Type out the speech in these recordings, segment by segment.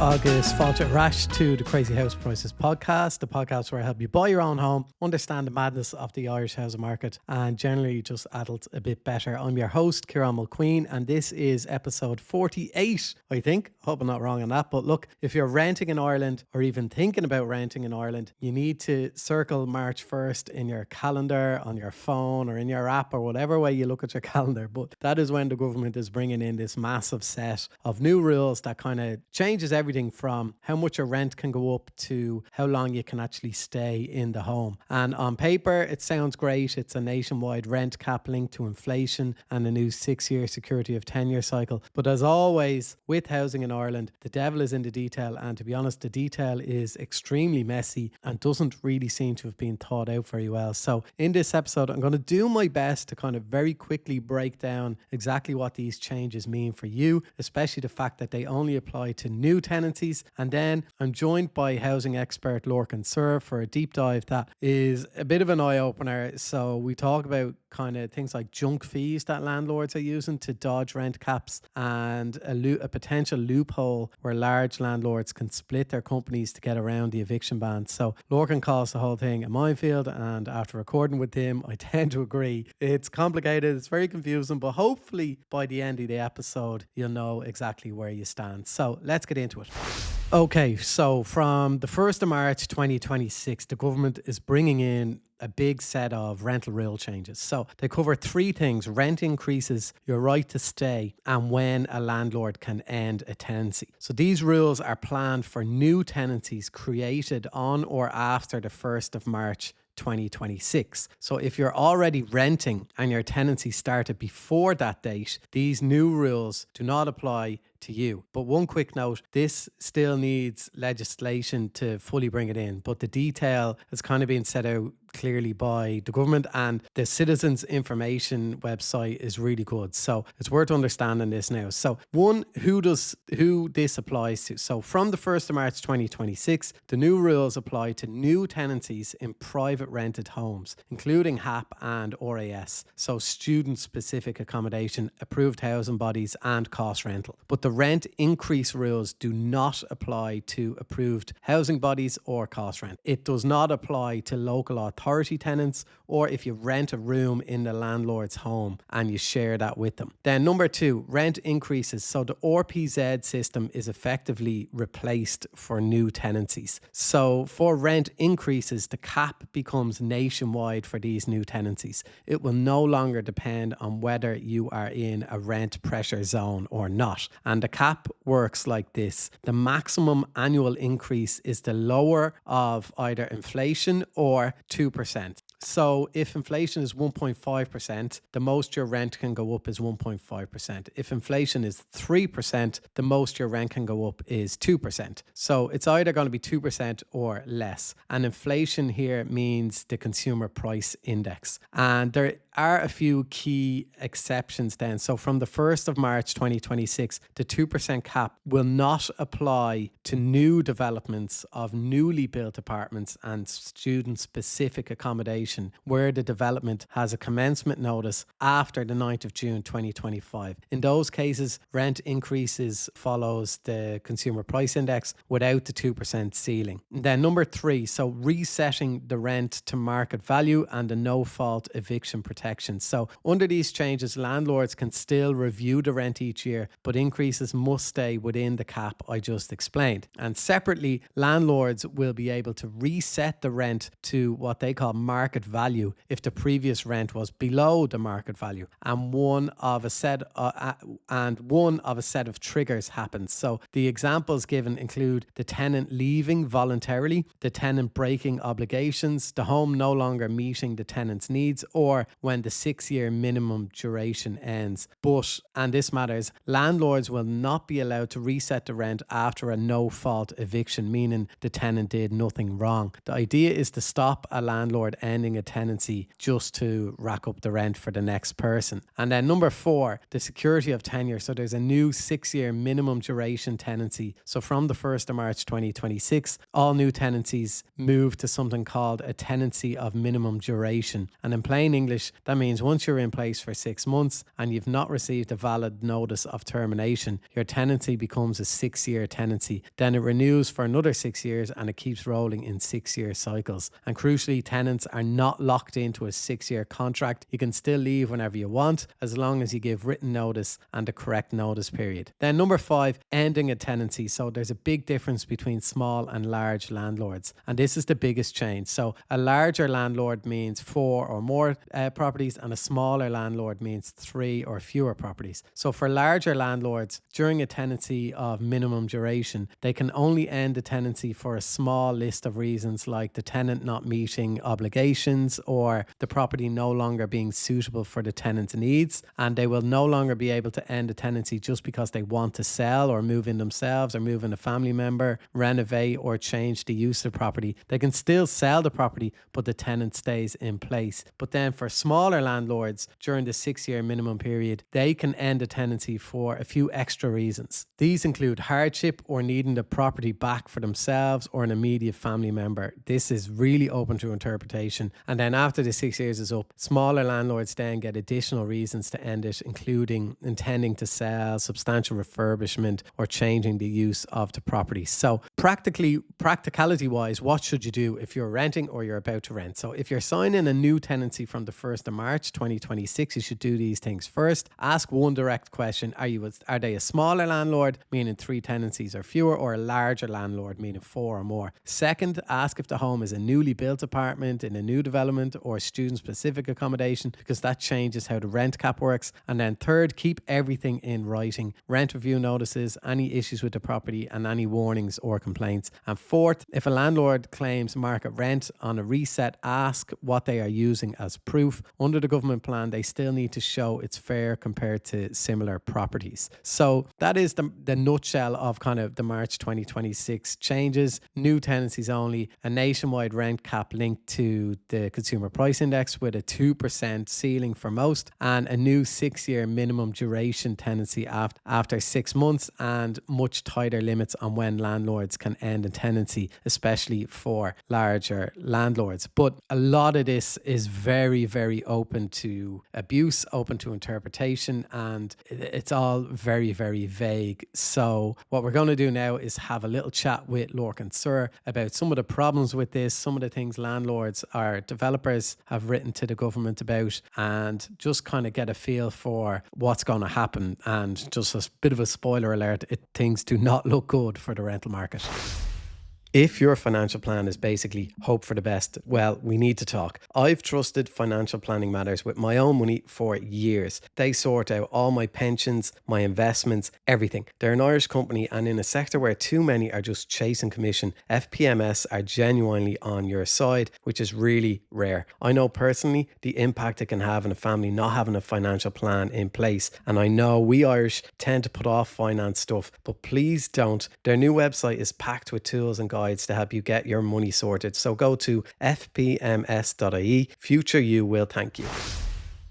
agus fáilte rash to the Crazy House Prices podcast, the podcast where I help you buy your own home, understand the madness of the Irish housing market, and generally just adults a bit better. I'm your host, Ciarán Mulqueen, and this is episode 48, I think. Hope I'm not wrong on that. But look, if you're renting in Ireland or even thinking about renting in Ireland, you need to circle March 1st in your calendar, on your phone, or in your app, or whatever way you look at your calendar. But that is when the government is bringing in this massive set of new rules that kind of changes everything from how much your rent can go up to how long you can actually stay in the home. And on paper, it sounds great. It's a nationwide rent cap linked to inflation and a new 6-year security of tenure cycle. But as always, with housing in Ireland, the devil is in the detail. And to be honest, the detail is extremely messy and doesn't really seem to have been thought out very well. So in this episode, I'm going to do my best to kind of very quickly break down exactly what these changes mean for you, especially the fact that they only apply to new tenancies. And then I'm joined by housing expert Lorcan Sir for a deep dive that is a bit of an eye-opener. So we talk about kind of things like junk fees that landlords are using to dodge rent caps and a potential loophole where large landlords can split their companies to get around the eviction ban. So Lorcan calls the whole thing a minefield, and after recording with him, I tend to agree. It's complicated, it's very confusing, but hopefully by the end of the episode, you'll know exactly where you stand. So let's get into it. Okay, so from the 1st of March 2026, the government is bringing in a big set of rental rule changes. So they cover 3 things: rent increases, your right to stay, and when a landlord can end a tenancy. So these rules are planned for new tenancies created on or after the 1st of March 2026. So if you're already renting and your tenancy started before that date, these new rules do not apply to you. But one quick note, this still needs legislation to fully bring it in, but the detail has kind of been set out clearly by the government, and the Citizens Information website is really good. So it's worth understanding this now. So one, who this applies to. So from the 1st of March 2026, the new rules apply to new tenancies in private rented homes, including HAP and RAS. So student specific accommodation, approved housing bodies, and cost rental. But the rent increase rules do not apply to approved housing bodies or cost rent. It does not apply to local authority tenants or if you rent a room in the landlord's home and you share that with them. Then number 2, rent increases. So the RPZ system is effectively replaced for new tenancies. So for rent increases, the cap becomes nationwide for these new tenancies. It will no longer depend on whether you are in a rent pressure zone or not. And the cap works like this: the maximum annual increase is the lower of either inflation or 2%. So if inflation is 1.5%, the most your rent can go up is 1.5%. If inflation is 3%, the most your rent can go up is 2%. So it's either going to be 2% or less. And inflation here means the consumer price index. And there are a few key exceptions then. So from the 1st of March 2026, the 2% cap will not apply to new developments of newly built apartments and student-specific accommodation where the development has a commencement notice after the 9th of June 2025. In those cases, rent increases follows the consumer price index without the 2% ceiling. And then number 3, so resetting the rent to market value and the no-fault eviction protection. So under these changes, landlords can still review the rent each year, but increases must stay within the cap I just explained. And separately, landlords will be able to reset the rent to what they call market value if the previous rent was below the market value and one of a set of triggers happens. So the examples given include the tenant leaving voluntarily, the tenant breaking obligations, the home no longer meeting the tenant's needs, or when the 6-year minimum duration ends. But, and this matters, landlords will not be allowed to reset the rent after a no-fault eviction, meaning the tenant did nothing wrong. The idea is to stop a landlord ending ending a tenancy just to rack up the rent for the next person. And then number 4, the security of tenure. So there's a new 6-year minimum duration tenancy. So from the 1st of March 2026, all new tenancies move to something called a tenancy of minimum duration. And in plain English, that means once you're in place for 6 months and you've not received a valid notice of termination, your tenancy becomes a 6-year tenancy. Then it renews for another 6 years and it keeps rolling in 6-year cycles. And crucially, tenants are not locked into a 6-year contract. You can still leave whenever you want as long as you give written notice and the correct notice period. Then number 5, ending a tenancy. So there's a big difference between small and large landlords. And this is the biggest change. So a larger landlord means 4 or more properties, and a smaller landlord means 3 or fewer properties. So for larger landlords, during a tenancy of minimum duration, they can only end a tenancy for a small list of reasons, like the tenant not meeting obligations or the property no longer being suitable for the tenant's needs. And they will no longer be able to end a tenancy just because they want to sell or move in themselves or move in a family member, renovate or change the use of the property. They can still sell the property, but the tenant stays in place. But then for smaller landlords, during the 6-year minimum period, they can end a tenancy for a few extra reasons. These include hardship or needing the property back for themselves or an immediate family member. This is really open to interpretation. And then after the 6 years is up, smaller landlords then get additional reasons to end it, including intending to sell, substantial refurbishment, or changing the use of the property. So practicality wise, what should you do if you're renting or you're about to rent? So if you're signing a new tenancy from the 1st of March 2026, you should do these things. First, ask one direct question. Are they a smaller landlord, meaning 3 tenancies or fewer, or a larger landlord, meaning 4 or more? Second, ask if the home is a newly built apartment in a new development or student-specific accommodation, because that changes how the rent cap works. And then third, keep everything in writing. Rent review notices, any issues with the property, and any warnings or complaints. And fourth, if a landlord claims market rent on a reset, ask what they are using as proof. Under the government plan, they still need to show it's fair compared to similar properties. So that is the nutshell of kind of the March 2026 changes. New tenancies only, a nationwide rent cap linked to the consumer price index with a 2% ceiling for most, and a new 6-year minimum duration tenancy after 6 months, and much tighter limits on when landlords can end a tenancy, especially for larger landlords. But a lot of this is very, very open to abuse, open to interpretation, and it's all very, very vague. So what we're going to do now is have a little chat with Lorcan Sir about some of the problems with this, some of the things landlords or developers have written to the government about, and just kind of get a feel for what's going to happen. And just a bit of a spoiler alert, things do not look good for the rental market. If your financial plan is basically hope for the best, well, we need to talk. I've trusted Financial Planning Matters with my own money for years. They sort out all my pensions, my investments, everything. They're an Irish company, and in a sector where too many are just chasing commission, FPMS are genuinely on your side, which is really rare. I know personally the impact it can have in a family not having a financial plan in place, and I know we Irish tend to put off finance stuff, but please don't. Their new website is packed with tools and guides to help you get your money sorted. So go to fpms.ie. Future you will thank you.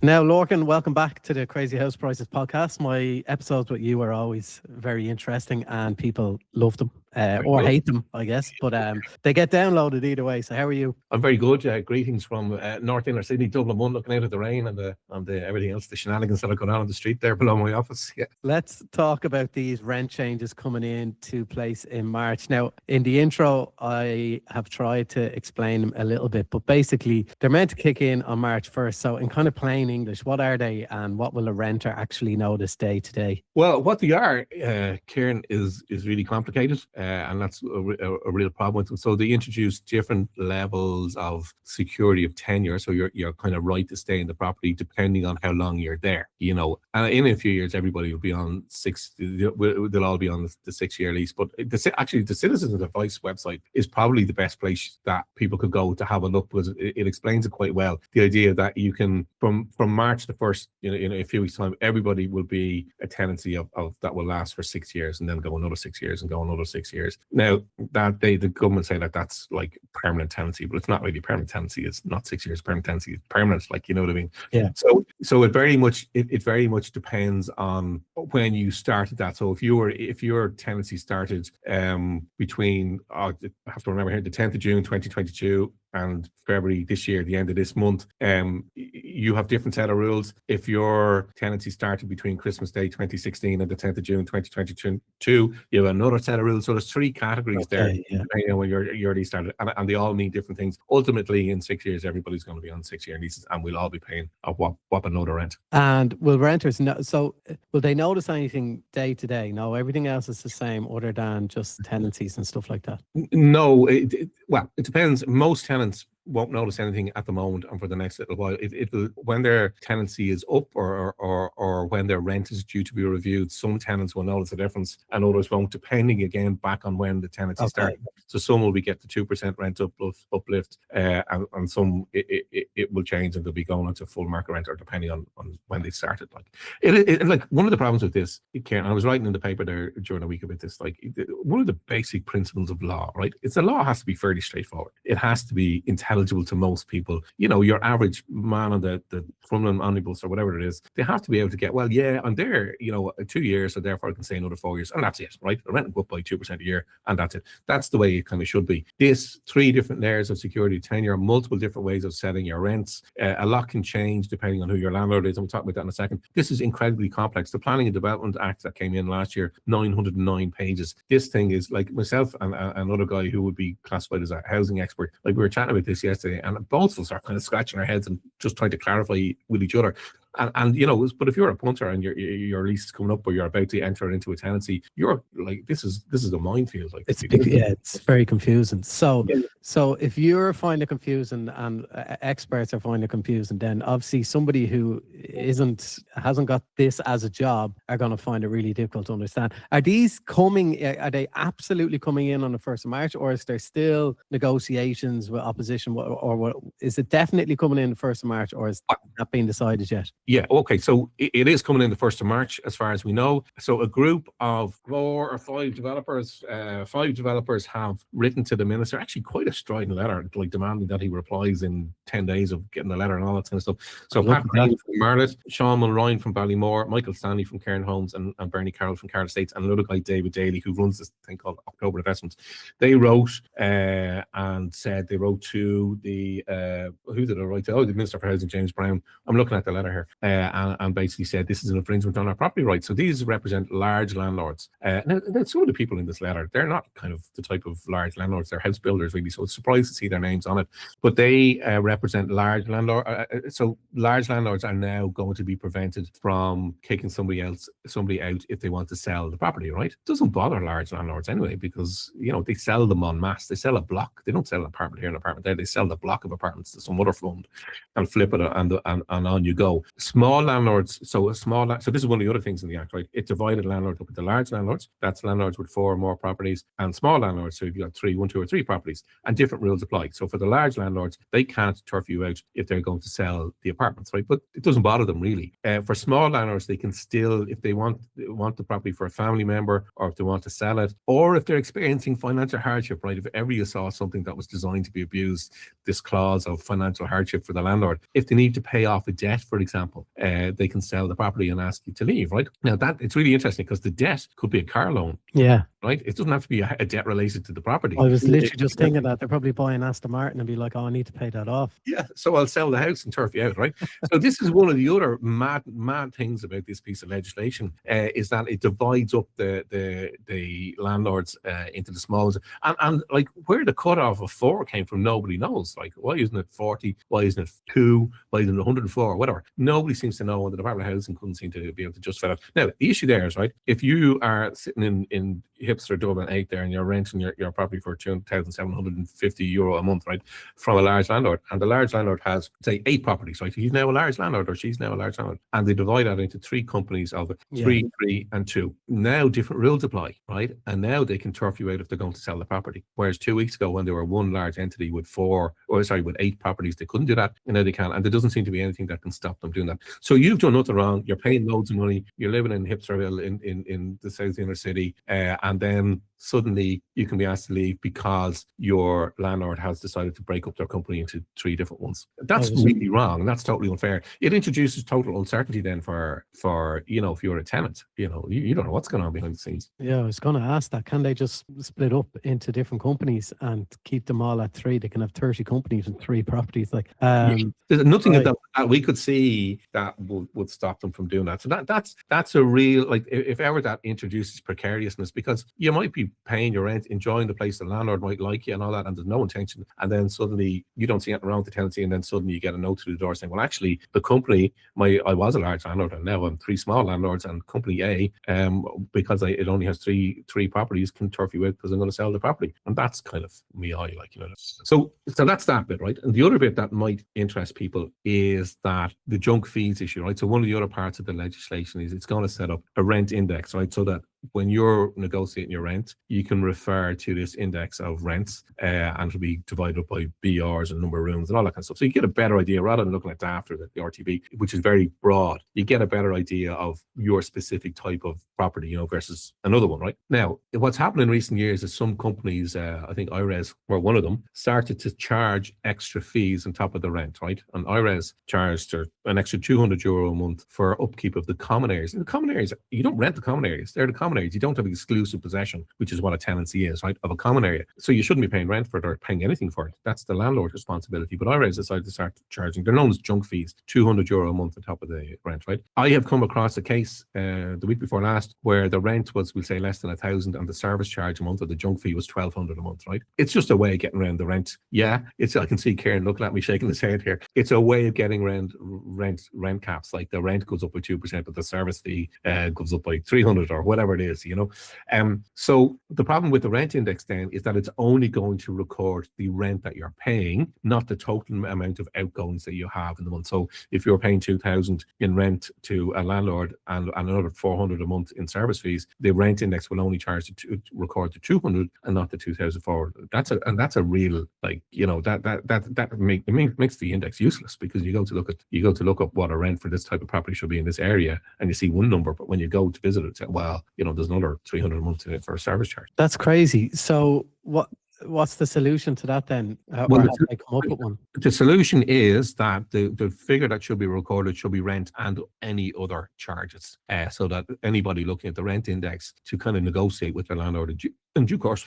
Now, Lorcan, welcome back to the Crazy House Prices podcast. My episodes with you are always very interesting and people love them. Or good. Hate them, I guess, but they get downloaded either way. So how are you? I'm very good. Greetings from North Inner Sydney, Dublin 1, looking out at the rain and the everything else, the shenanigans that are going on in the street there below my office. Yeah. Let's talk about these rent changes coming into place in March. Now, in the intro, I have tried to explain them a little bit, but basically they're meant to kick in on March 1st. So in kind of plain English, what are they and what will a renter actually notice day to day? Well, what they are, Kieran, is really complicated. And that's a real problem with them. So they introduce different levels of security of tenure. So you're kind of right to stay in the property depending on how long you're there, you know. And in a few years, everybody will be on they'll all be on the 6-year lease. But actually, the Citizens Advice website is probably the best place that people could go to have a look, because it explains it quite well. The idea that you can, from March the 1st, in a few weeks' time, everybody will be a tenancy of that will last for 6 years and then go another 6 years and go another 6 years. 6 years. Now that the government say that that's like permanent tenancy, but it's not really permanent tenancy. It's not 6 years. Permanent tenancy is permanent, like, you know what I mean? Yeah. So it very much depends on when you started that. So if your tenancy started between I have to remember here, the 10th of June 2022 and February this year, the end of this month, you have different set of rules. If your tenancy started between Christmas Day 2016 and the 10th of June 2022, you have another set of rules. So there's three categories there, depending on when your lease started, and they all mean different things. Ultimately, in 6 years, everybody's going to be on 6-year leases, and we'll all be paying a whop another rent. And will renters know? So will they notice anything day to day? No, everything else is the same, other than just tenancies and stuff like that. No, well, it depends. Most tenants won't notice anything at the moment, and for the next little while, it'll when their tenancy is up or when their rent is due to be reviewed, some tenants will notice a difference and others won't, depending again back on when the tenancy started. So some will get the 2% rent uplift, and some it will change and they'll be going into full market rent, or depending on when they started. Like one of the problems with this, Karen, I was writing in the paper there during the week about this. Like one of the basic principles of law, right? It's the law has to be fairly straightforward. It has to be intelligible to most people. You know, your average man on the Crumlin omnibus or whatever it is, they have to be able to get, well, yeah, I'm there, 2 years, so therefore I can say another 4 years, and that's it, right? The rent will go up by 2% a year, and that's it. That's the way it kind of should be. This 3 different layers of security tenure, multiple different ways of setting your rents. A lot can change depending on who your landlord is, and we'll talk about that in a second. This is incredibly complex. The Planning and Development Act that came in last year, 909 pages. This thing is, like, myself and another guy who would be classified as a housing expert, like, we were chatting about this yesterday, and both of us are kind of scratching our heads and just trying to clarify with each other. And but if you're a punter and your lease is coming up, or you're about to enter into a tenancy, you're like, this is a minefield. Like, it's very confusing. So if you're finding it confusing and experts are finding it confusing, then obviously somebody who hasn't got this as a job are going to find it really difficult to understand. Are they absolutely coming in on the 1st of March, or is there still negotiations with opposition, or what? Is it definitely coming in the 1st of March, or is that being decided yet? Yeah, okay. So it is coming in the 1st of March, as far as we know. So a group of 4 or 5 developers, 5 developers have written to the minister, actually quite a strident letter, like demanding that he replies in 10 days of getting the letter and all that kind of stuff. So Pat Green from Marlet, Sean Mulrine from Ballymore, Michael Stanley from Cairn Homes, and Bernie Carroll from Cardiff Estates, and another guy, David Daly, who runs this thing called October Investments. They wrote and said they wrote to the who did I write to? Oh, the Minister for Housing, James Brown. I'm looking at the letter here. And basically said this is an infringement on our property rights. So these represent large landlords. Now, some of the people in this letter, they're not kind of the type of large landlords. They're house builders, really. So it's surprised to see their names on it. But they represent large landlords. So large landlords are now going to be prevented from kicking somebody out if they want to sell the property, right? It doesn't bother large landlords anyway, because, they sell them en masse. They sell a block. They don't sell an apartment here and an apartment there. They sell the block of apartments to some other fund and flip it, and on you go. Small landlords, so this is one of the other things in the Act, right? It divided landlords up into large landlords, that's landlords with 4 or more properties, and small landlords, so if you've got 1, 2 or 3 properties, and different rules apply. So for the large landlords, they can't turf you out if they're going to sell the apartments, right? But it doesn't bother them really. For small landlords, they can still, if they want the property for a family member, or if they want to sell it, or if they're experiencing financial hardship, right? If ever you saw something that was designed to be abused, this clause of financial hardship for the landlord, if they need to pay off a debt, for example, they can sell the property and ask you to leave, right? Now that it's really interesting, because the debt could be a car loan. Yeah. Right? It doesn't have to be a debt related to the property. I was literally just thinking that they're probably buying Aston Martin and be like, oh, I need to pay that off. Yeah, so I'll sell the house and turf you out, right? So this is one of the other mad things about this piece of legislation, is that it divides up the landlords into the smalls, and like where the cutoff of 4 came from, nobody knows. Like, why isn't it 40? Why isn't it 2? Why isn't it 104? Whatever. Nobody seems to know, and the Department of Housing couldn't seem to be able to justify that. Now, the issue there is, right, if you are sitting in hipster Dublin 8 there, and you're renting your property for €2,750 a month, right, from a large landlord, and the large landlord has, say, 8 properties, right? He's now a large landlord, or she's now a large landlord, and they divide that into 3 companies of 3, 3, and 2. Now different rules apply, right? And now they can turf you out if they're going to sell the property. Whereas 2 weeks ago, when they were one large entity with 8 properties, they couldn't do that, and now they can. And there doesn't seem to be anything that can stop them doing that. So you've done nothing wrong. You're paying loads of money. You're living in Hipsterville in the south inner city, and then suddenly you can be asked to leave because your landlord has decided to break up their company into 3 different ones. That's really wrong. That's totally unfair. It introduces total uncertainty then for if you're a tenant, you don't know what's going on behind the scenes. Yeah, I was going to ask that. Can they just split up into different companies and keep them all at 3? They can have 30 companies and 3 properties. There's nothing that we could see that would stop them from doing that. So that's a real, if ever that introduces precariousness, because you might be paying your rent, enjoying the place, the landlord might like you and all that, and there's no intention, and then suddenly you don't see anything wrong with the tenancy, and then suddenly you get a note through the door saying, well, actually the company, I was a large landlord and now I'm 3 small landlords, and company A, because it only has three properties, can turf you out because I'm going to sell the property. And that's kind of so that's that bit, right? And the other bit that might interest people is that the junk fees issue, right? So one of the other parts of the legislation is it's going to set up a rent index, right? So that when you're negotiating your rent, you can refer to this index of rents, and it'll be divided up by BRs and number of rooms and all that kind of stuff. So you get a better idea, rather than looking at after the RTB, which is very broad. You get a better idea of your specific type of property, versus another one, right? Now, what's happened in recent years is some companies, I think IRES were one of them, started to charge extra fees on top of the rent, right? And IRES charged an extra €200 a month for upkeep of the common areas. And the common areas, you don't rent the common areas. They're the common areas. You don't have exclusive possession, which is what a tenancy is, right? Of a common area. So you shouldn't be paying rent for it or paying anything for it. That's the landlord's responsibility. But IRES decided to start charging, they're known as junk fees, €200 a month on top of the rent, right? I have come across a case the week before last where the rent was, we'll say, less than 1,000, and the service charge a month or the junk fee was 1,200 a month, right? It's just a way of getting around the rent. Yeah, I can see Kieran looking at me shaking his head here. It's a way of getting around rent caps. Like the rent goes up by 2%, but the service fee goes up by 300 or whatever it is, So the problem with the rent index then is that it's only going to record the rent that you're paying, not the total amount of outgoings that you have in the month. So if you're paying 2,000 in rent to a landlord and another 400 a month in service fees, the rent index will only record the 200 and not the 2,400. That's a real, that makes the index useless, because you go to look up what a rent for this type of property should be in this area, and you see one number, but when you go to visit it, there's another 300 a month in it for a service charge. That's crazy. So what's the solution to that then? How do they come up with one? The solution is that the figure that should be recorded should be rent and any other charges, so that anybody looking at the rent index to kind of negotiate with the landlord in due course,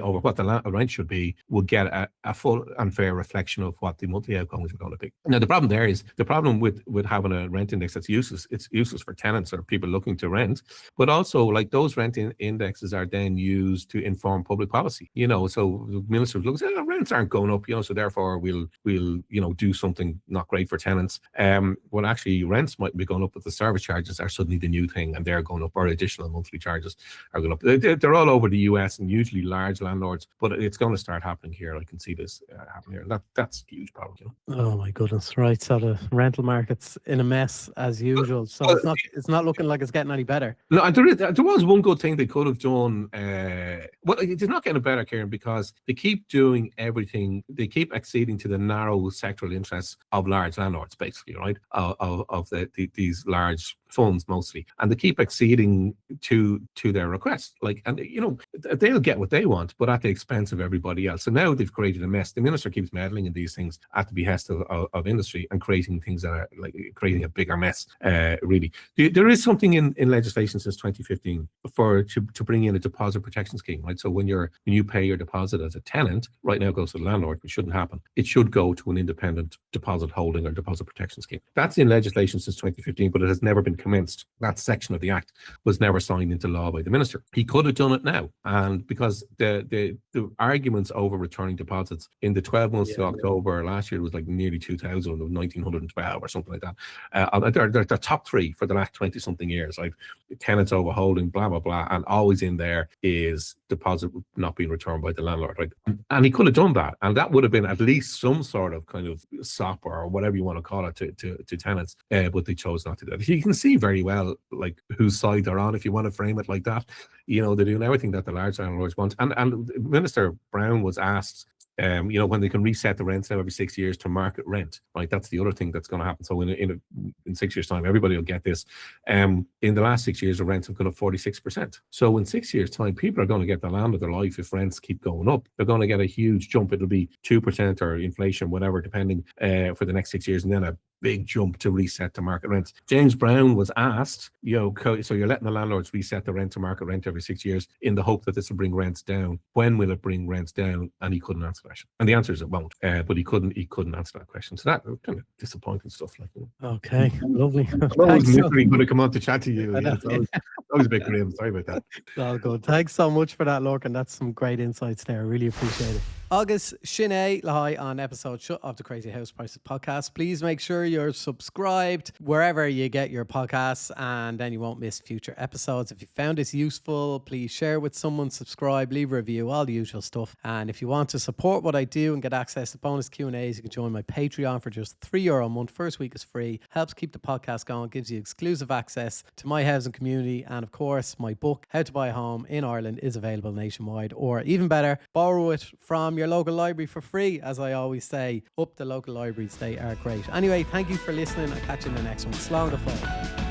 over what the rent should be, will get a full and fair reflection of what the monthly outcomes are going to be. Now, the problem there is, the problem with having a rent index that's useless, it's useless for tenants or people looking to rent, but also those rent indexes are then used to inform public policy, so the minister looks at rents aren't going up, so therefore we'll do something not great for tenants. When actually rents might be going up, but the service charges are suddenly the new thing, and they're going up, or additional monthly charges are going up. They're all over the US and usually large landlords, but it's going to start happening here. I can see this happening here. That's a huge problem. Oh my goodness! Right, so the rental market's in a mess as usual. So it's not looking like it's getting any better. No, there was one good thing they could have done. It's not getting better, Kieran, because they keep doing everything. They keep acceding to the narrow sectoral interests of large landlords, basically, right? Of these large funds mostly, and they keep acceding to their requests. They'll get what they want, but at the expense of everybody else. So now they've created a mess. The minister keeps meddling in these things at the behest of industry, and creating things that are creating a bigger mess. Really, there is something in legislation since 2015 to bring in a deposit protection scheme, right? So when you pay your deposit as a tenant, right now it goes to the landlord, which shouldn't happen. It should go to an independent deposit holding or deposit protection scheme. That's in legislation since 2015, but it has never been commenced. That section of the act was never signed into law by the minister. He could have done it now, and because the arguments over returning deposits in the 12 months to October last year was nearly 2,000, 1,912 or something like that. They're the top 3 for the last 20 something years. Tenants overholding, blah blah blah, and always in there is deposit not being returned by the landlord, right? And he could have done that, and that would have been at least some sort of kind of sop or whatever you want to call it to tenants, but they chose not to do that. You can see very well whose side they're on if you want to frame it like that. They're doing everything that the large landlords want. And Minister Brown was asked when they can reset the rents now every 6 years to market rent, right? That's the other thing that's going to happen. So in 6 years' time, everybody will get this. In the last 6 years, the rents have gone up 46%. So in 6 years' time, people are going to get the land of their life if rents keep going up. They're going to get a huge jump. It'll be 2% or inflation, whatever, depending for the next 6 years, and then a big jump to reset to market rents. James Brown was asked, so you're letting the landlords reset the rent to market rent every 6 years in the hope that this will bring rents down. When will it bring rents down? And he couldn't answer that question. And the answer is it won't. But he couldn't answer that question. So that kind of disappointing stuff. Okay, lovely. I'm always literally going to come on to chat to you. Yeah, it's always a bit grim. Sorry about that. All good. Thanks so much for that, Lorcan. That's some great insights there. I really appreciate it. Agus Sinné Lahai on episode shut of the Crazy House Prices podcast. Please make sure you're subscribed wherever you get your podcasts, and then you won't miss future episodes. If you found this useful, please share with someone, subscribe, leave a review, all the usual stuff. And if you want to support what I do and get access to bonus Q&As, you can join my Patreon for just €3 a month. First week is free, helps keep the podcast going, gives you exclusive access to my housing community, and of course my book How to Buy a Home in Ireland is available nationwide, or even better, borrow it from your local library for free. As I always say, up the local libraries, they are great. Anyway, thank you for listening. I'll catch you in the next one. Slán go fóill.